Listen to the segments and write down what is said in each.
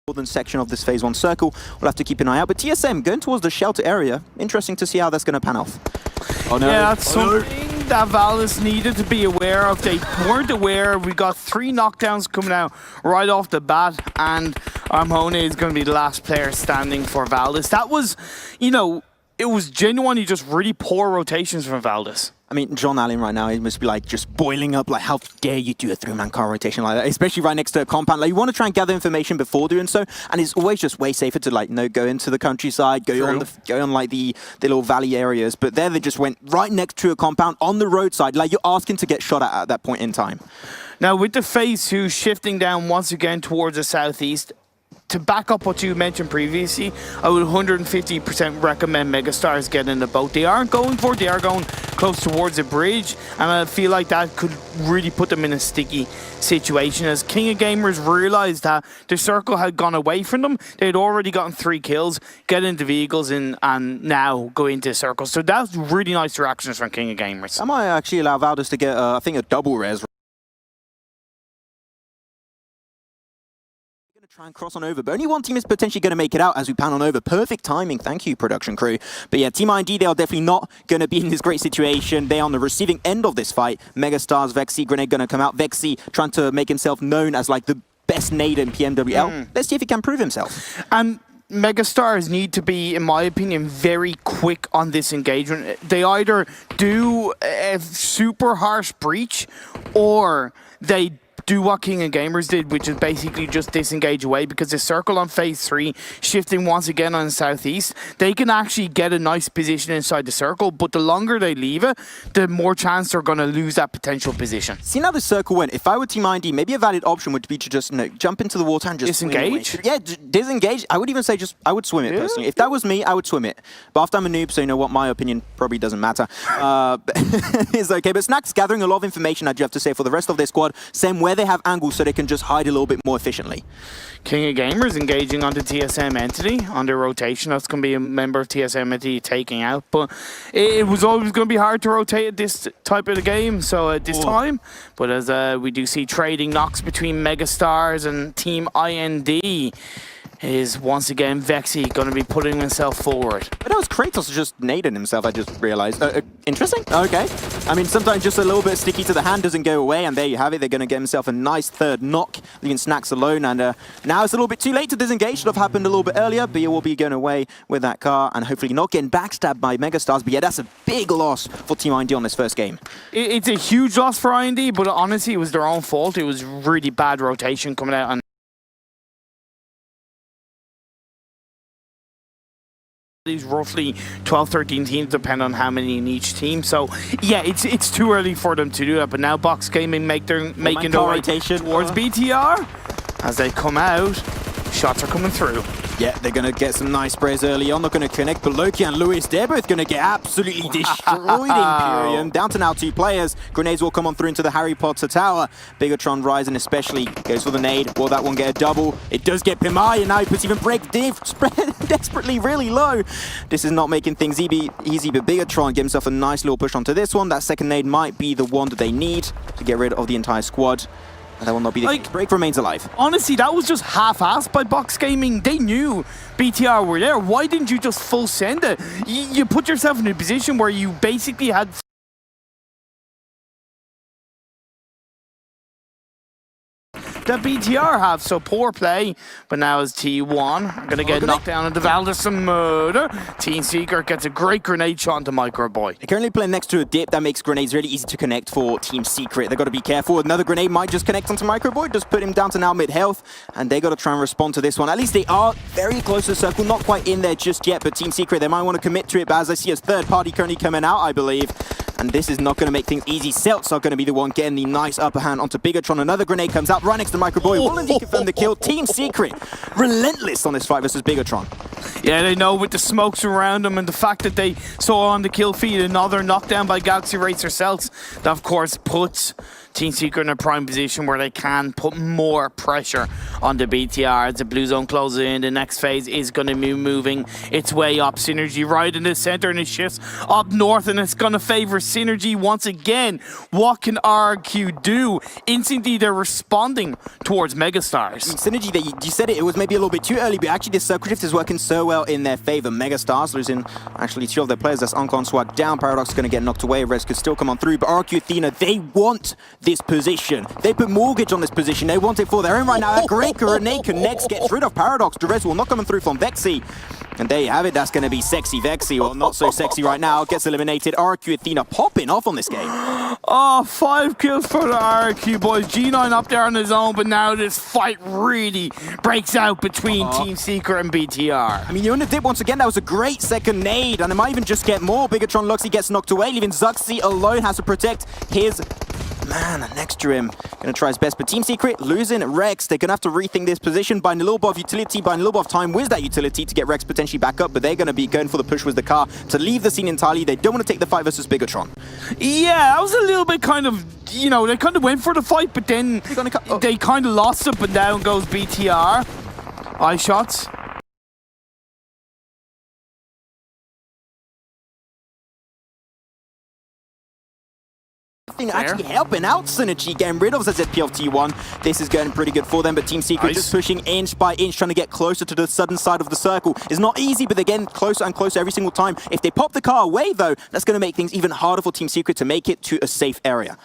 northern section of this phase 1 circle. We'll have to keep an eye out. But TSM going towards the shelter area. Interesting to see how that's going to pan off. Oh no. Yeah, that's something that Valdez needed to be aware of. They weren't aware. We got 3 knockdowns coming out right off the bat, and Armone is going to be the last player standing for Valdez. That was, you know, it was genuinely just really poor rotations from Valdez. I mean, John Allen right now, he must be like just boiling up, like, how dare you do a 3-man car rotation like that, especially right next to a compound. Like, you want to try and gather information before doing so, and it's always just way safer to, like, go into the countryside, go on like the little valley areas. But there they just went right next to a compound on the roadside, like you're asking to get shot at that point in time. Now, with the phase 2 shifting down once again towards the southeast, to back up what you mentioned previously, I would 150% recommend Megastars get in the boat. They aren't going for it, they are going close towards the bridge, and I feel like that could really put them in a sticky situation, as King of Gamers realized that the circle had gone away from them. They'd already gotten 3 kills, get into vehicles and now go into circles. So that's really nice reactions from King of Gamers. I might actually allow Valdez to get, I think, a double res. Try and cross on over, but only one team is potentially going to make it out as we pan on over. Perfect timing, thank you, production crew. But yeah, TeamIND, they are definitely not going to be in this great situation. They are on the receiving end of this fight. Megastars, Vexy, Grenade going to come out. Vexy trying to make himself known as like the best nade in PMWL. Let's see if he can prove himself. And Megastars need to be, in my opinion, very quick on this engagement. They either do a super harsh breach, or they do what King of Gamers did, which is basically just disengage away, because the circle on phase 3 shifting once again on the southeast, they can actually get a nice position inside the circle, but the longer they leave it, the more chance they're going to lose that potential position. See how the circle went. If I were TeamIND, maybe a valid option would be to just jump into the water and just disengage. Yeah, disengage. I would even say I would swim it personally. If that was me, I would swim it. But after I'm a noob, so you know what, my opinion probably doesn't matter. It's okay. But Snack's gathering a lot of information, I do have to say, for the rest of their squad, saying where they have angles so they can just hide a little bit more efficiently. King of Gamers engaging onto TSM Entity on their rotation. That's going to be a member of TSM Entity taking out, but it was always going to be hard to rotate this type of the game, so at this time. But as we do see trading knocks between Megastars and TeamIND, is once again Vexy going to be putting himself forward. But that was Kratos just nading himself, I just realized. Interesting. Okay. I mean, sometimes just a little bit sticky to the hand doesn't go away, and there you have it. They're going to get himself a nice 3rd knock, leaving Snacks alone, and now it's a little bit too late to disengage. Should have happened a little bit earlier, but he will be going away with that car, and hopefully not getting backstabbed by Megastars. But yeah, that's a big loss for TeamIND on this first game. It's a huge loss for IND, but honestly, it was their own fault. It was really bad rotation coming out on these roughly 12-13 teams, depend on how many in each team. So yeah, it's too early for them to do that. But now Box Gaming making their rotation towards BTR. As they come out, shots are coming through. Yeah, they're going to get some nice sprays early on. Not going to connect, but Loki and Lewis, they're both going to get absolutely destroyed. Imperium. Down to now 2 players. Grenades will come on through into the Harry Potter Tower. Bigatron rising especially. Goes for the nade. Will that one get a double? It does get Pimai, and now he puts even break desperately really low. This is not making things easy, but Bigatron get himself a nice little push onto this one. That second nade might be the one that they need to get rid of the entire squad. And that will not be the case. Break remains alive. Honestly, that was just half-assed by Box Gaming. They knew BTR were there. Why didn't you just full send it? You put yourself in a position where you basically had that BTR have, so poor play. But now as T1 going to get knocked down into Valdez and murder. Team Secret gets a great grenade shot into Micro Boy. They're currently playing next to a dip that makes grenades really easy to connect for Team Secret. They've got to be careful. Another grenade might just connect onto Micro Boy, just put him down to now mid-health, and they got to try and respond to this one. At least they are very close to the circle, not quite in there just yet, but Team Secret, they might want to commit to it, but as I see a 3rd party currently coming out, I believe. And this is not going to make things easy. CELTZ are going to be the one getting the nice upper hand onto Bigatron. Another grenade comes out right next to Micro Boy. Will indeed confirm the kill. Team Secret relentless on this fight versus Bigatron. Yeah, they know with the smokes around them and the fact that they saw on the kill feed another knockdown by GXRCELTZ, that of course puts Team Secret in a prime position where they can put more pressure on the BTR as the blue zone closes in. The next phase is going to be moving its way up. Synergy right in the center, and it shifts up north, and it's going to favor Synergy once again. What can RQ do? Instantly, they're responding towards Megastars. Synergy, you said it was maybe a little bit too early, but actually this circle shift is working so well in their favor. Megastars losing actually 2 of their players. That's Uncon Swag down. Paradox is going to get knocked away. Res could still come on through, but RQ Athena, they want this position. They put mortgage on this position. They want it for their own right now. A great grenade connects, gets rid of Paradox. Durez will not coming through from Vexy. And there you have it. That's going to be sexy Vexy, or not so sexy right now. Gets eliminated. RQ Athena popping off on this game. Oh, 5 kills for the RQ boys. G9 up there on his own, but now this fight really breaks out between Team Secret and BTR. I mean, you're in the dip once again. That was a great second nade, and it might even just get more. Bigatron Luxy gets knocked away, leaving Zuxi alone. Has to protect his man next to him. Gonna try his best, but Team Secret losing Rex. They're gonna have to rethink this position, buying a little bit of utility, buying a little bit of time with that utility to get Rex potentially back up, but they're gonna be going for the push with the car to leave the scene entirely. They don't want to take the fight versus Bigatron. Yeah, that was a little bit kind of, you know, they kind of went for the fight, but then they kind of lost it, but down goes BTR. Eye shots. Actually helping out Synergy, getting rid of ZZP of T1. This is going pretty good for them, but Team Secret just pushing inch by inch, trying to get closer to the southern side of the circle. It's not easy, but they're getting closer and closer every single time. If they pop the car away, though, that's going to make things even harder for Team Secret to make it to a safe area.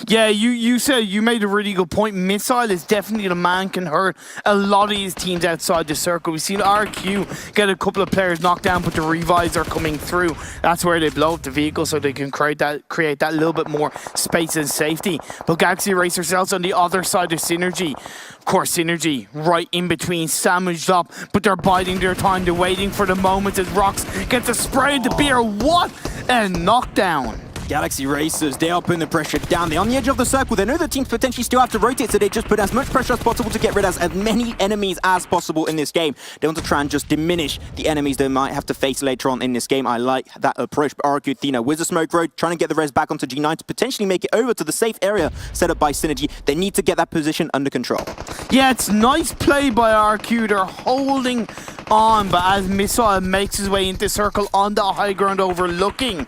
Yeah, you made a really good point. Missile is definitely the man can hurt a lot of these teams outside the circle. We've seen RQ get a couple of players knocked down, but the revives are coming through. That's where they blow up the vehicle so they can create that little bit more space and safety. But GXRCELTZ on the other side of Synergy. Of course, Synergy right in between, sandwiched up, but they're biding their time. They're waiting for the moment as Rox gets a spray at the beer. What a knockdown. Galaxy Racers, they are putting the pressure down. They're on the edge of the circle. They know the teams potentially still have to rotate, so they just put as much pressure as possible to get rid of as many enemies as possible in this game. They want to try and just diminish the enemies they might have to face later on in this game. I like that approach. But RQ Athena with the smoke road, trying to get the res back onto G9 to potentially make it over to the safe area set up by Synergy. They need to get that position under control. Yeah, it's nice play by RQ. They're holding on, but as Missile makes his way into circle on the high ground overlooking,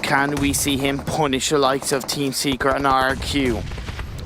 can we see him punish the likes of Team Secret and RQ?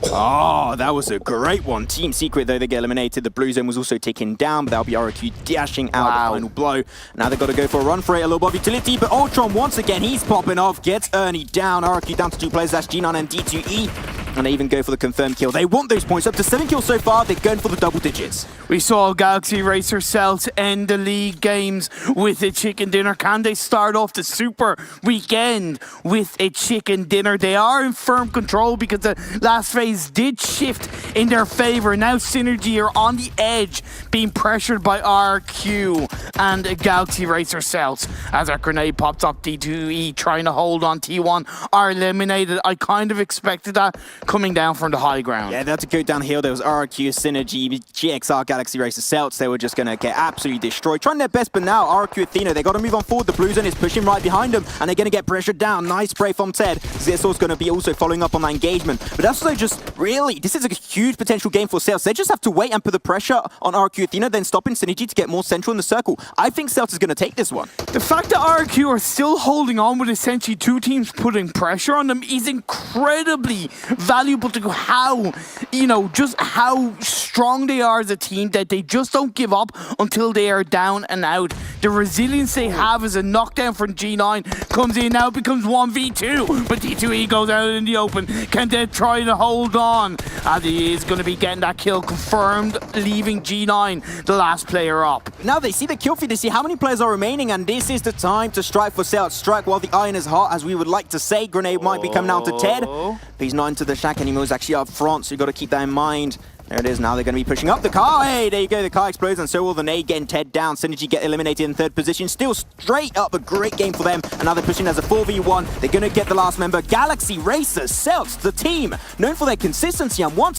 Oh, that was a great one. Team Secret, though, they get eliminated. The blue zone was also taken down, but that'll be RQ dashing out the final blow. Now they've got to go for a run for it, a little bit of utility, but Ultron, once again, he's popping off, gets Ernie down. RQ down to 2 players, that's G9 and D2E. And they even go for the confirmed kill. They want those points. Up to 7 kills so far, they're going for the double digits. We saw GXRCELTZ end the league games with a chicken dinner. Can they start off the super weekend with a chicken dinner? They are in firm control because the last phase did shift in their favor. Now Synergy are on the edge, being pressured by RQ and GXRCELTZ. As our grenade pops up, D2E trying to hold on. T1 are eliminated. I kind of expected that coming down from the high ground. Yeah, they had to go downhill. There was RQ, Synergy, GXR, GXRCELTZ. They were just going to get absolutely destroyed. Trying their best, but now RQ Athena, they got to move on forward. The blue zone is pushing right behind them, and they're going to get pressured down. Nice spray from Ted. Ziersol's going to be also following up on that engagement. But that's also just really, this is a huge potential game for CELTZ. They just have to wait and put the pressure on RQ Athena, then stopping Synergy to get more central in the circle. I think CELTZ is going to take this one. The fact that RQ are still holding on with essentially 2 teams putting pressure on them is incredibly valuable to how, you know, just how strong they are as a team, that they just don't give up until they are down and out. The resilience they have as a knockdown from G9 comes in. Now it becomes 1v2, but D2E goes out in the open. Can they try to hold on? As he is going to be getting that kill confirmed, leaving G9 the last player up. Now they see the kill feed, they see how many players are remaining, and this is the time to strike for CELTZ. Strike while the iron is hot, as we would like to say. Grenade might be coming down to Ted. But he's not into the shack anymore. He's actually up front, so you've got to keep that in mind. There it is. Now they're going to be pushing up the car. Hey, there you go. The car explodes, and so will the nade, getting Ted down. Synergy get eliminated in 3rd position. Still straight up a great game for them. And now they're pushing as a 4v1. They're going to get the last member. GXRCELTZ, the team known for their consistency and once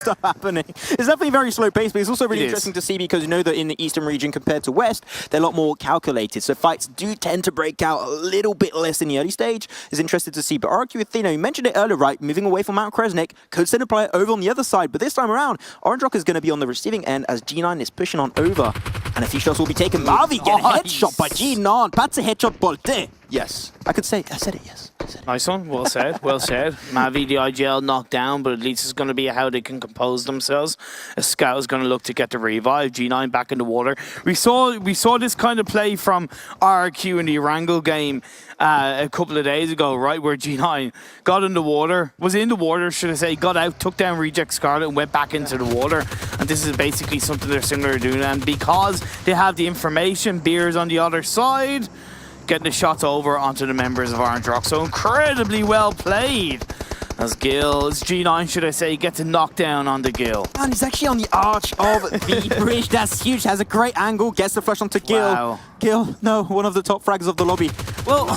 stuff happening. It's definitely very slow pace, but it's also really It interesting to see because you know that in the eastern region compared to west, they're a lot more calculated. So fights do tend to break out a little bit less in the early stage. It's interesting to see. But RQ Athena, you mentioned it earlier, right? Moving away from Mount Kresnik, could send a player over on the other side. But this time around, Orange Rock is going to be on the receiving end as G9 is pushing on over. And a few shots will be taken. Mavi get a headshot by G9. That's a headshot bolte. Yes. I said it, yes. Nice one. Well said. Well said. Mavi, the IGL knocked down, but at least it's going to be how they can compose themselves. A scout is going to look to get the revive. G9 back in the water. We saw this kind of play from RQ in the Erangel game a couple of days ago, right, where G9 got in the water, was in the water, should I say, got out, took down Reject Scarlet and went back into the water. And this is basically something they're similar to doing. And because they have the information, Beer's on the other side, getting the shots over onto the members of Orange Rock. So incredibly well played. As G9, should I say, gets a knockdown on the Gil. And he's actually on the arch of the bridge. That's huge. Has a great angle. Gets the flush onto Gil. Wow. Gil, no, one of the top fraggers of the lobby. Well,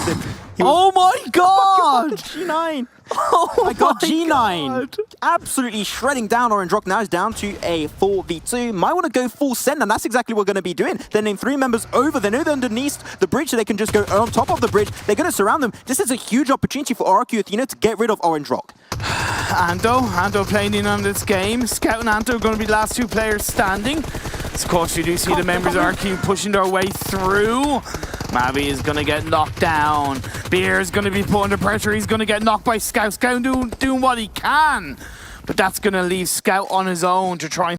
oh my god! G9. Oh my god, G9. God. Absolutely shredding down Orange Rock. Now he's down to a 4v2. Might want to go full send, and that's exactly what we're going to be doing. They're named 3 members over. They know they're underneath the bridge, so they can just go on top of the bridge. They're going to surround them. This is a huge opportunity for RQ Athena to get rid of Orange Rock. Anto playing in on this game. Scout and Anto are going to be the last 2 players standing. Of course, you do see the members of RQ pushing their way through. Mavi is going to get knocked down. Beer is going to be put under pressure. He's going to get knocked by Scout. Scout doing what he can. But that's going to leave Scout on his own to try and...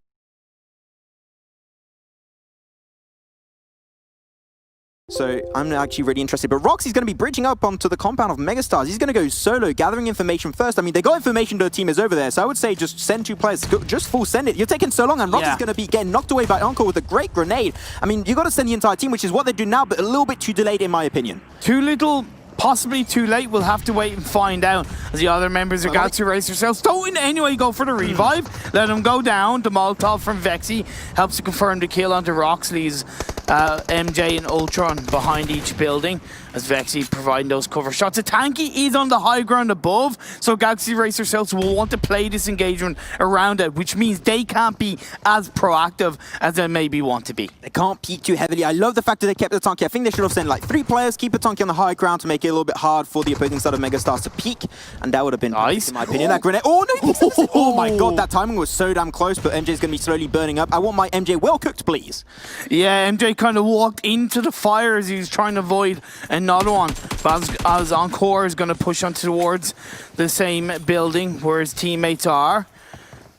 So I'm actually really interested. But Roxy's going to be bridging up onto the compound of Megastars. He's going to go solo, gathering information first. I mean, they got information the team is over there, so I would say just send 2 players. Just full send it. You're taking so long, and Roxy's going to be getting knocked away by Uncle with a great grenade. I mean, you got to send the entire team, which is what they do now, but a little bit too delayed in my opinion. Too little, possibly too late. We'll have to wait and find out as the other members of GXRCELTZ don't in any way go for the revive. Let him go down. The Molotov from Vexy helps to confirm the kill onto Roxley's MJ and Ultron behind each building as Vexy providing those cover shots. A Tanky is on the high ground above, so GXRCELTZ will want to play this engagement around it, which means they can't be as proactive as they maybe want to be. They can't peek too heavily. I love the fact that they kept the Tanky. I think they should have sent like 3 players, keep a Tanky on the high ground to make it a little bit hard for the opposing side of Megastars to peek, and that would have been nice, in my opinion. That grenade. Oh no! Oh my god, that timing was so damn close, but MJ's going to be slowly burning up. I want my MJ well cooked, please. Yeah, MJ kind of walked into the fire as he was trying to avoid another one. But as Encore is going to push on towards the same building where his teammates are.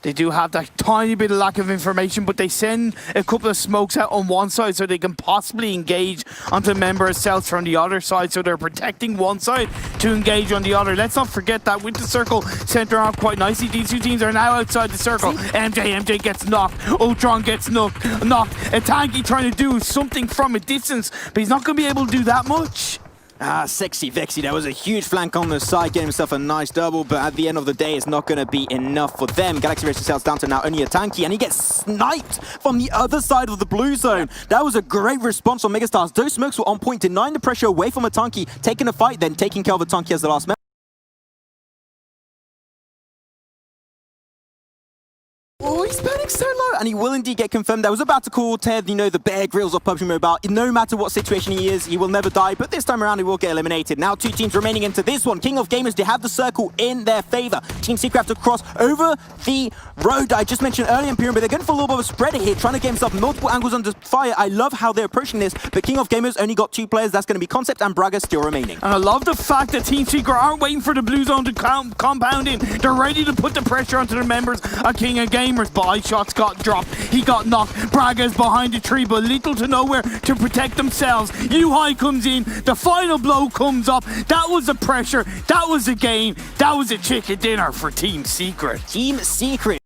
They do have that tiny bit of lack of information, but they send a couple of smokes out on one side so they can possibly engage onto a member of Celts from the other side. So they're protecting one side to engage on the other. Let's not forget that with the circle center out quite nicely. These 2 teams are now outside the circle. MJ gets knocked. Ultron gets knocked. A Tanky trying to do something from a distance, but he's not going to be able to do that much. Ah, sexy Vexy. That was a huge flank on the side, getting himself a nice double, but at the end of the day, it's not going to be enough for them. GXRCELTZ down to now only a Tanky, and he gets sniped from the other side of the blue zone. That was a great response from Megastars. Those smokes were on point, denying the pressure away from a Tanky, taking a fight, then taking care of a Tanky as the last member. Oh, he's burning so low, and he will indeed get confirmed. I was about to call Ted, you know, the Bear Grylls of PUBG Mobile. No matter what situation he is, he will never die, but this time around he will get eliminated. Now 2 teams remaining into this one. King of Gamers, they have the circle in their favor. Team Secret have to cross over the road I just mentioned earlier in Pyramid, but they're going for a little bit of a spreader here, trying to get himself multiple angles under fire. I love how they're approaching this, but King of Gamers only got 2 players. That's going to be Concept and Braga still remaining. And I love the fact that Team Secret aren't waiting for the blue zone to compound in. They're ready to put the pressure onto the members of King of Gamers, but iShots got dropped. He got knocked. Braga's behind the tree, but little to nowhere to protect themselves. U-High comes in. The final blow comes up. That was the pressure. That was the game. That was a chicken dinner for Team Secret. Team Secret.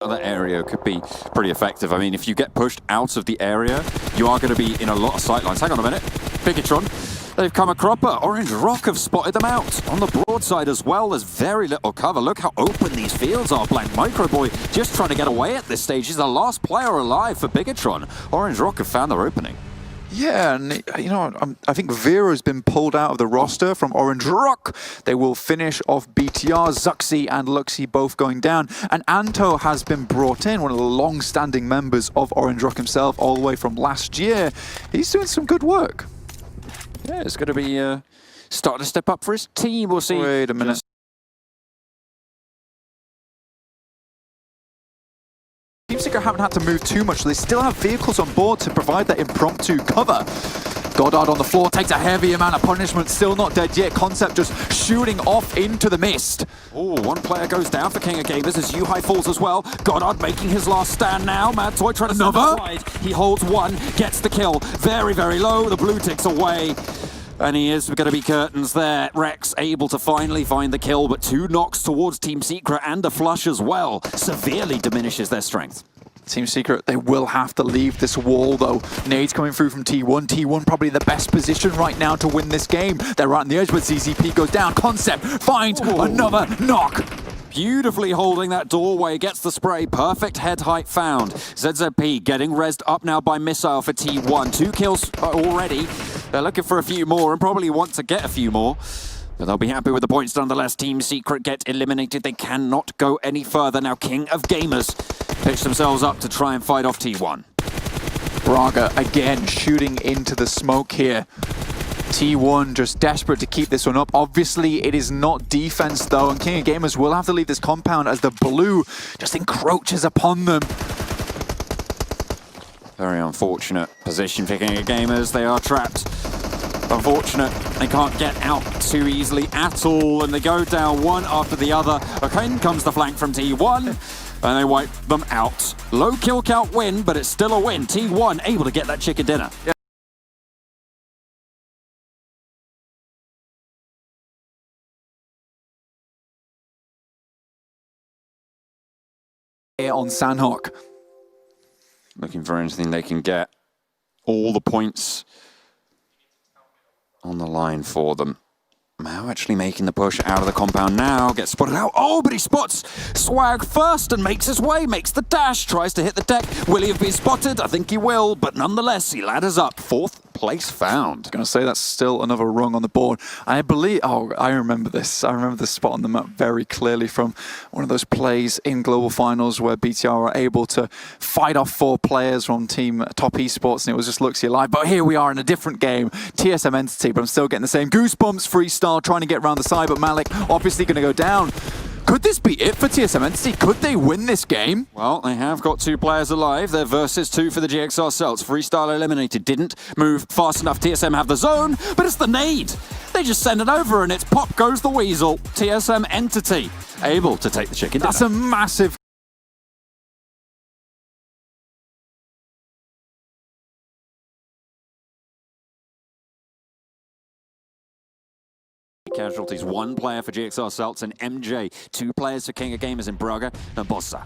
Other area could be pretty effective. I mean, if you get pushed out of the area, you are going to be in a lot of sightlines. Hang on a minute. Bigatron, they've come a cropper. Orange Rock have spotted them out. On the broadside as well, there's very little cover. Look how open these fields are. Blank Microboy just trying to get away at this stage. He's the last player alive for Bigatron. Orange Rock have found their opening. Yeah, and you know, I think Vera's been pulled out of the roster from Orange Rock. They will finish off BTR, Zuxi and Luxi both going down. And Anto has been brought in, one of the long-standing members of Orange Rock himself, all the way from last year. He's doing some good work. Yeah, it's going to be starting to step up for his team. We'll see. Wait a minute. Team Secret haven't had to move too much, so they still have vehicles on board to provide that impromptu cover. Goddard on the floor takes a heavy amount of punishment, still not dead yet. Concept just shooting off into the mist. Oh, one player goes down for King of Gamers as Yuhai falls as well. Goddard making his last stand now. Mad Toy trying to send it wide. He holds one, gets the kill. Very, very low. The blue ticks away. And he is going to be curtains there. Rex able to finally find the kill, but 2 knocks towards Team Secret and a flush as well. Severely diminishes their strength. Team Secret, they will have to leave this wall though. Nades coming through from T1. T1 probably the best position right now to win this game. They're right on the edge, but ZZP goes down. Concept finds another knock. Beautifully holding that doorway, gets the spray, perfect head height found. ZZP getting rezzed up now by Missile for T1. 2 kills already. They're looking for a few more and probably want to get a few more. But they'll be happy with the points nonetheless. Team Secret get eliminated. They cannot go any further. Now King of Gamers pitch themselves up to try and fight off T1. Braga again shooting into the smoke here. T1 just desperate to keep this one up. Obviously, it is not defense though, and King of Gamers will have to leave this compound as the blue just encroaches upon them. Very unfortunate position for King of Gamers. They are trapped. Unfortunate, they can't get out too easily at all, and they go down one after the other. Okay, comes the flank from T1, and they wipe them out. Low kill count win, but it's still a win. T1 able to get that chicken dinner. On Sandhawk. Looking for anything they can get. All the points on the line for them. Mao actually making the push out of the compound now, gets spotted out. Oh, but he spots Swag first and makes his way, makes the dash, tries to hit the deck. Will he have been spotted? I think he will, but nonetheless, he ladders up. 4th place found. Gonna say that's still another rung on the board. I believe, oh, I remember this. I remember this spot on the map very clearly from one of those plays in Global Finals where BTR are able to fight off 4 players from Team Top Esports, and it was just Luxi alive. But here we are in a different game. TSM Entity, but I'm still getting the same goosebumps freestyle, trying to get around the side, but Malik obviously gonna go down. Could this be it for TSM Entity? Could they win this game? Well, they have got 2 players alive. They're versus 2 for the GXRCELTZ. Freestyle eliminated. Didn't move fast enough. TSM have the zone, but it's the nade. They just send it over and it's pop goes the weasel. TSM Entity able to take the chicken dinner. That's a massive... Casualties, 1 player for GXRCELTZ and MJ, 2 players for King of Gamers in Braga and Bossa.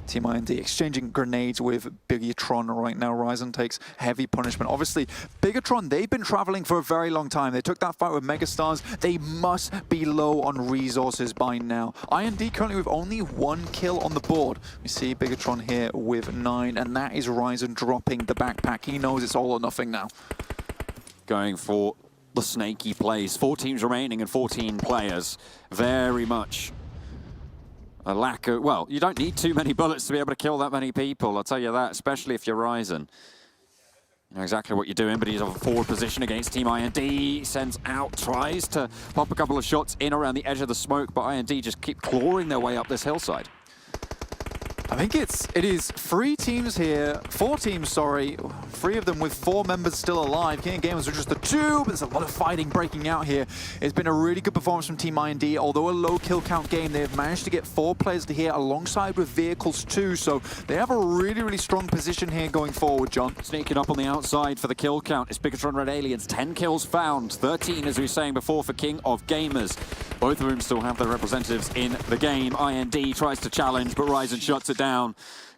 TeamIND exchanging grenades with Bigatron right now. Ryzen takes heavy punishment. Obviously, Bigatron, they've been traveling for a very long time. They took that fight with Megastars. They must be low on resources by now. IND currently with only 1 kill on the board. We see Bigatron here with 9, and that is Ryzen dropping the backpack. He knows it's all or nothing now. Going for the snaky plays. 4 teams remaining and 14 players. Very much a lack of, well, you don't need too many bullets to be able to kill that many people, I'll tell you that, especially if you're Ryzen. You know exactly what you're doing, but he's on a forward position against Team IND, sends out, tries to pop a couple of shots in around the edge of the smoke, but IND just keep clawing their way up this hillside. I think it is 3 teams here, 4 teams, sorry, 3 of them with 4 members still alive. King of Gamers are just the 2, but there's a lot of fighting breaking out here. It's been a really good performance from Team IND. Although a low kill count game, they have managed to get 4 players to here alongside with vehicles too, so they have a really, really strong position here going forward, John. Sneaking up on the outside for the kill count is Bigatron Red Aliens. 10 kills found, 13 as we were saying before for King of Gamers. Both of whom still have their representatives in the game. IND tries to challenge, but Ryzen shuts it booster down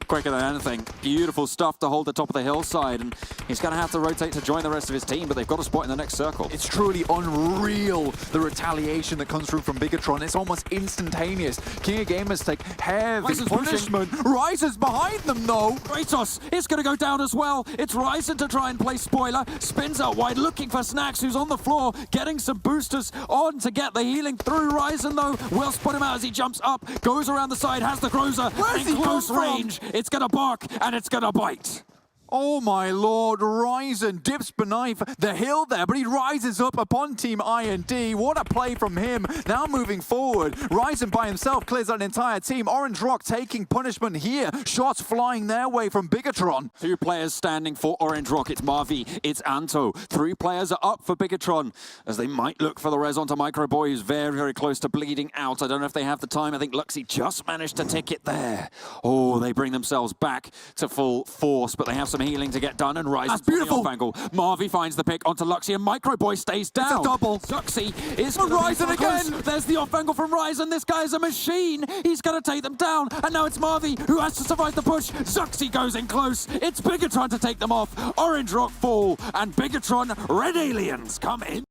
quicker than anything. Beautiful stuff to hold the top of the hillside, and he's going to have to rotate to join the rest of his team, but they've got a spot in the next circle. It's truly unreal, the retaliation that comes through from Bigatron. It's almost instantaneous. King of Gamers take heavy Ryzen's punishment. Ryzen's behind them, though. Kratos is going to go down as well. It's Ryzen to try and play spoiler. Spins out wide, looking for Snacks, who's on the floor, getting some boosters on to get the healing through. Ryzen, though, will spot him out as he jumps up, goes around the side, has the Groza. Where's in he close come from? range. It's going to bark, and it's going to bite. Oh my lord, Ryzen dips beneath the hill there, but he rises up upon TeamIND. What a play from him. Now moving forward, Ryzen by himself clears out an entire team. Orange Rock taking punishment here. Shots flying their way from Bigatron. 2 players standing for Orange Rock. It's Marvi, it's Anto. 3 players are up for Bigatron, as they might look for the res onto Microboy, who's very, very close to bleeding out. I don't know if they have the time. I think Luxy just managed to tick it there. Oh, they bring themselves back to full force, but they have some healing to get done, and Ryzen's beautiful. off angle. Marvi finds the pick onto Luxy, and Microboy stays down. It's a double. Luxy is But Ryzen again. There's the off angle from Ryzen. This guy is a machine. He's going to take them down, and now it's Marvi who has to survive the push. Zuxi goes in close. It's Bigatron to take them off. Orange Rock fall, and Bigatron Red Aliens come in.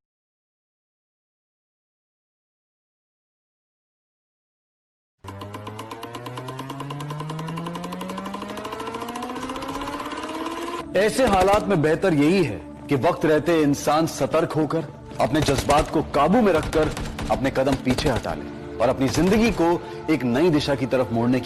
ऐसे हालात में बेहतर यही है कि वक्त रहते इंसान सतर्क होकर अपने जज्बात को काबू में रखकर अपने कदम पीछे हटा ले और अपनी जिंदगी को एक नई दिशा की तरफ मोड़ने की